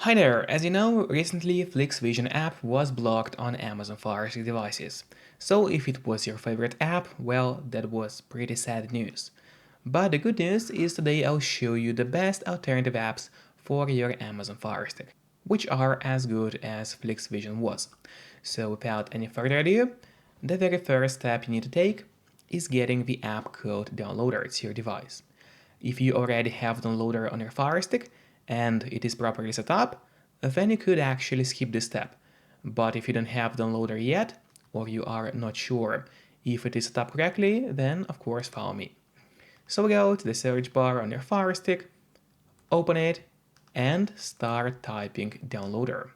Hi there, as you know, recently Flix Vision app was blocked on Amazon Firestick devices. So if it was your favorite app, well, that was pretty sad news. But the good news is today I'll show you the best alternative apps for your Amazon Firestick, which are as good as Flix Vision was. So without any further ado, the very first step you need to take is getting the app code downloader to your device. If you already have downloader on your Fire Stick and it is properly set up, then you could actually skip this step. But if you don't have downloader yet, or you are not sure if it is set up correctly, then of course follow me. So go to the search bar on your Fire Stick, open it, and start typing downloader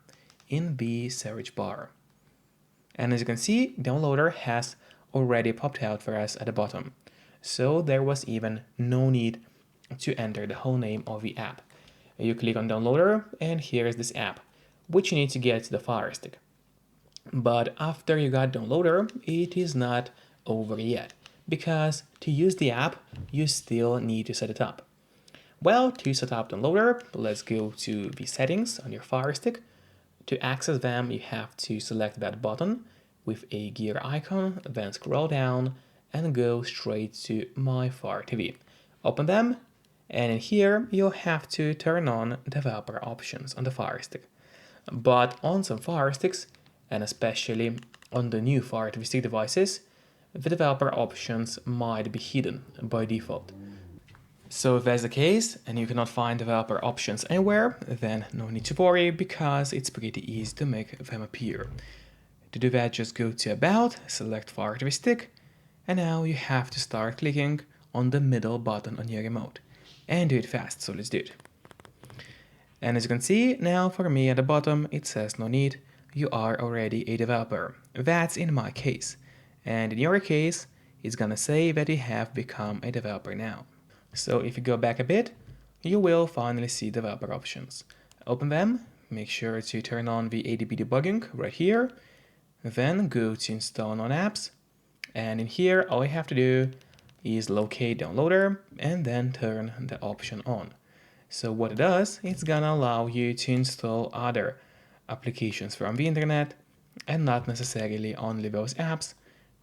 in the search bar. And as you can see, downloader has already popped out for us at the bottom. So there was even no need to enter the whole name of the app. You click on downloader and here is this app, which you need to get to the Fire Stick. But after you got downloader, it is not over yet, because to use the app, you still need to set it up. Well, to set up downloader, let's go to the settings on your Fire Stick. To access them, you have to select that button with a gear icon, then scroll down and go straight to My Fire TV. Open them, and in here you'll have to turn on developer options on the Fire Stick. But on some Fire Sticks, and especially on the new Fire TV Stick devices, the developer options might be hidden by default. So if that's the case and you cannot find developer options anywhere, then no need to worry because it's pretty easy to make them appear. To do that, just go to About, select Fire TV Stick, and now you have to start clicking on the middle button on your remote. And do it fast, so let's do it. And as you can see, now for me at the bottom it says no need, you are already a developer. That's in my case. And in your case, it's gonna say that you have become a developer now. So if you go back a bit, you will finally see developer options. Open them, make sure to turn on the ADB debugging right here, then go to install on apps, and in here all you have to do is locate downloader and then turn the option on. So what it does, it's gonna allow you to install other applications from the internet and not necessarily only those apps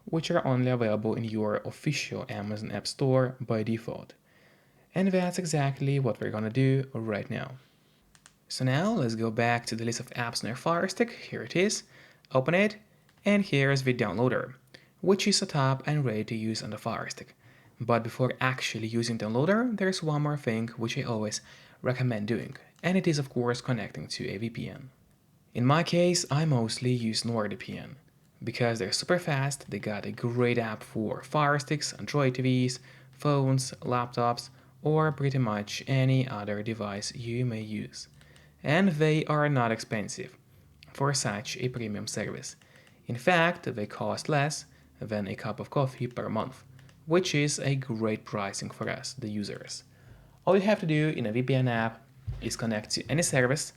which are only available in your official Amazon App Store by default. And that's exactly what we're gonna do right now. So now let's go back to the list of apps on our Fire Stick. Here it is. Open it, and here's the downloader, which is set up and ready to use on the Fire Stick. But before actually using downloader, there's one more thing which I always recommend doing, and it is of course connecting to a VPN. In my case, I mostly use NordVPN because they're super fast. They got a great app for Fire Sticks, Android TVs, phones, laptops, or pretty much any other device you may use. And they are not expensive for such a premium service. In fact, they cost less than a cup of coffee per month, which is a great pricing for us, the users. All you have to do in a VPN app is connect to any service.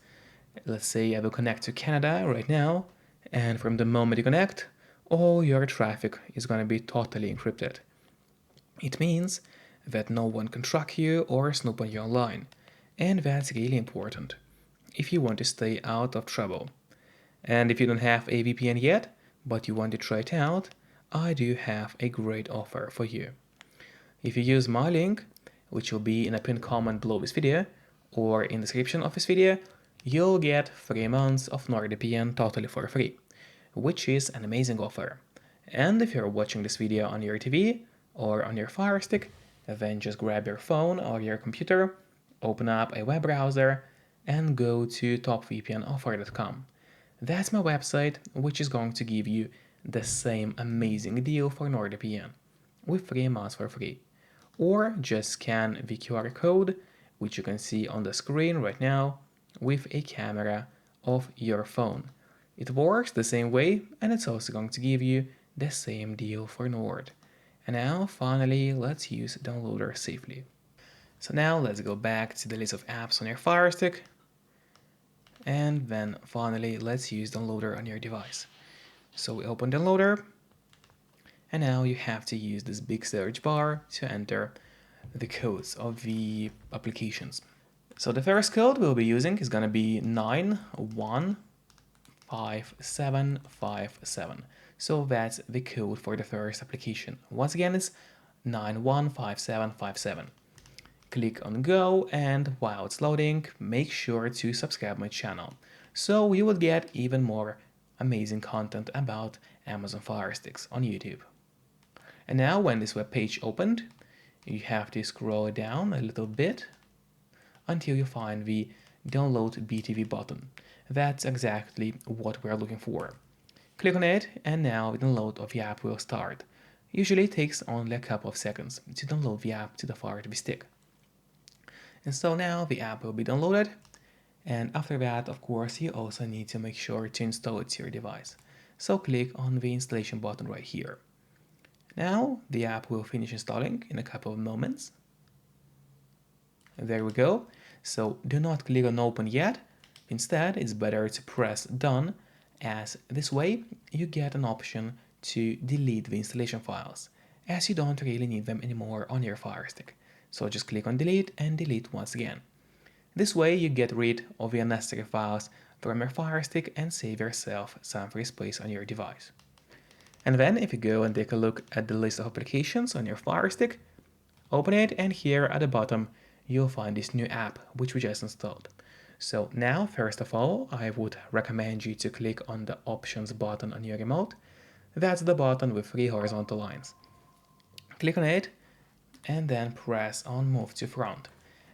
Let's say I will connect to Canada right now, and from the moment you connect, all your traffic is going to be totally encrypted. It means that no one can track you or snoop on you online, and that's really important if you want to stay out of trouble. And if you don't have a VPN yet, but you want to try it out, I do have a great offer for you. If you use my link, which will be in a pinned comment below this video or in the description of this video, you'll get 3 months of NordVPN totally for free, which is an amazing offer. And if you're watching this video on your TV or on your Fire Stick, then just grab your phone or your computer, open up a web browser, and go to topvpnoffer.com. That's my website, which is going to give you the same amazing deal for NordVPN with 3 months for free. Or just scan the QR code, which you can see on the screen right now, with a camera of your phone. It works the same way, and it's also going to give you the same deal for Nord. And now, finally, let's use downloader safely. So now let's go back to the list of apps on your Fire Stick. And then finally, let's use downloader on your device. So we open downloader, and now you have to use this big search bar to enter the codes of the applications. So the first code we'll be using is gonna be 915757. So that's the code for the first application. Once again, it's 915757. Click on go, and while it's loading, make sure to subscribe my channel so you will get even more amazing content about Amazon Fire Sticks on YouTube. And now when this web page opened, you have to scroll down a little bit until you find the download BTV button. That's exactly what we're looking for. Click on it, and now the download of the app will start. Usually it takes only a couple of seconds to download the app to the Fire TV stick. And so now the app will be downloaded, and after that, of course, you also need to make sure to install it to your device. So click on the installation button right here. Now the app will finish installing in a couple of moments. There we go. So do not click on open yet. Instead, it's better to press done, as this way you get an option to delete the installation files, as you don't really need them anymore on your Fire Stick. So just click on delete and delete once again. This way you get rid of the unnecessary files from your Fire Stick and save yourself some free space on your device. And then if you go and take a look at the list of applications on your Fire Stick, open it, and here at the bottom you'll find this new app which we just installed. So now, first of all, I would recommend you to click on the options button on your remote. That's the button with 3 horizontal lines. Click on it and then press on move to front.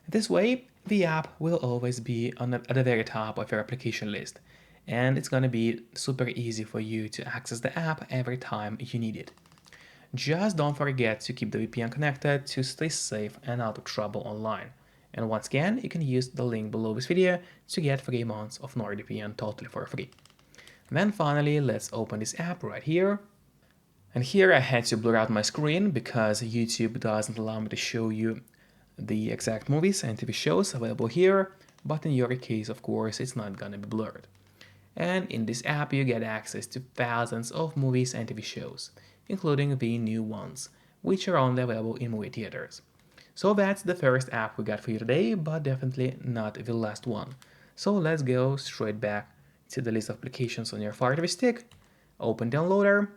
This way the app will always be at the very top of your application list, and it's gonna be super easy for you to access the app every time you need it. Just don't forget to keep the VPN connected to stay safe and out of trouble online. And once again, you can use the link below this video to get 3 months of NordVPN totally for free. And then finally, let's open this app right here. And here I had to blur out my screen because YouTube doesn't allow me to show you the exact movies and TV shows available here, but in your case, of course, it's not gonna be blurred. And in this app, you get access to thousands of movies and TV shows, including the new ones, which are only available in movie theaters. So that's the first app we got for you today, but definitely not the last one. So let's go straight back to the list of applications on your Fire TV stick, open Downloader,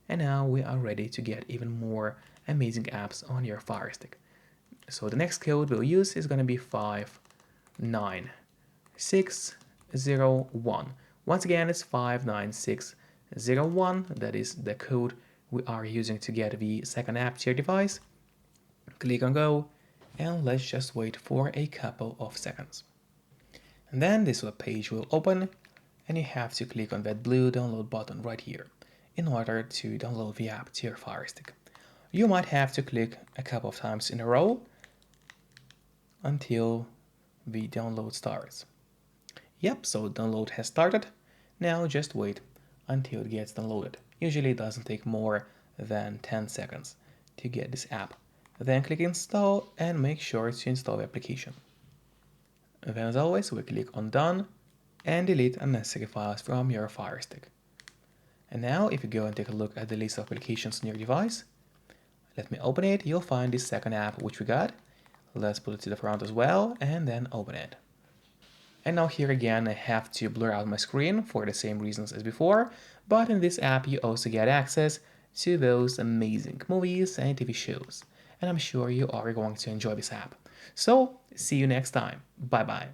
and now we are ready to get even more amazing apps on your Fire Stick. So the next code we'll use is going to be 59601. Once again, it's 59601. That is the code we are using to get the second app to your device. Click on go, and let's just wait for a couple of seconds. And then this web page will open, and you have to click on that blue download button right here in order to download the app to your Fire Stick. You might have to click a couple of times in a row until the download starts. Yep, so download has started. Now just wait until it gets downloaded. Usually it doesn't take more than 10 seconds to get this app. Then click install and make sure to install the application. Then as always, we click on done and delete unnecessary files from your Fire Stick. And now if you go and take a look at the list of applications on your device, let me open it, you'll find this second app which we got. Let's put it to the front as well and then open it. And now here again I have to blur out my screen for the same reasons as before, but in this app you also get access to those amazing movies and TV shows. And I'm sure you are going to enjoy this app. So see you next time. Bye bye.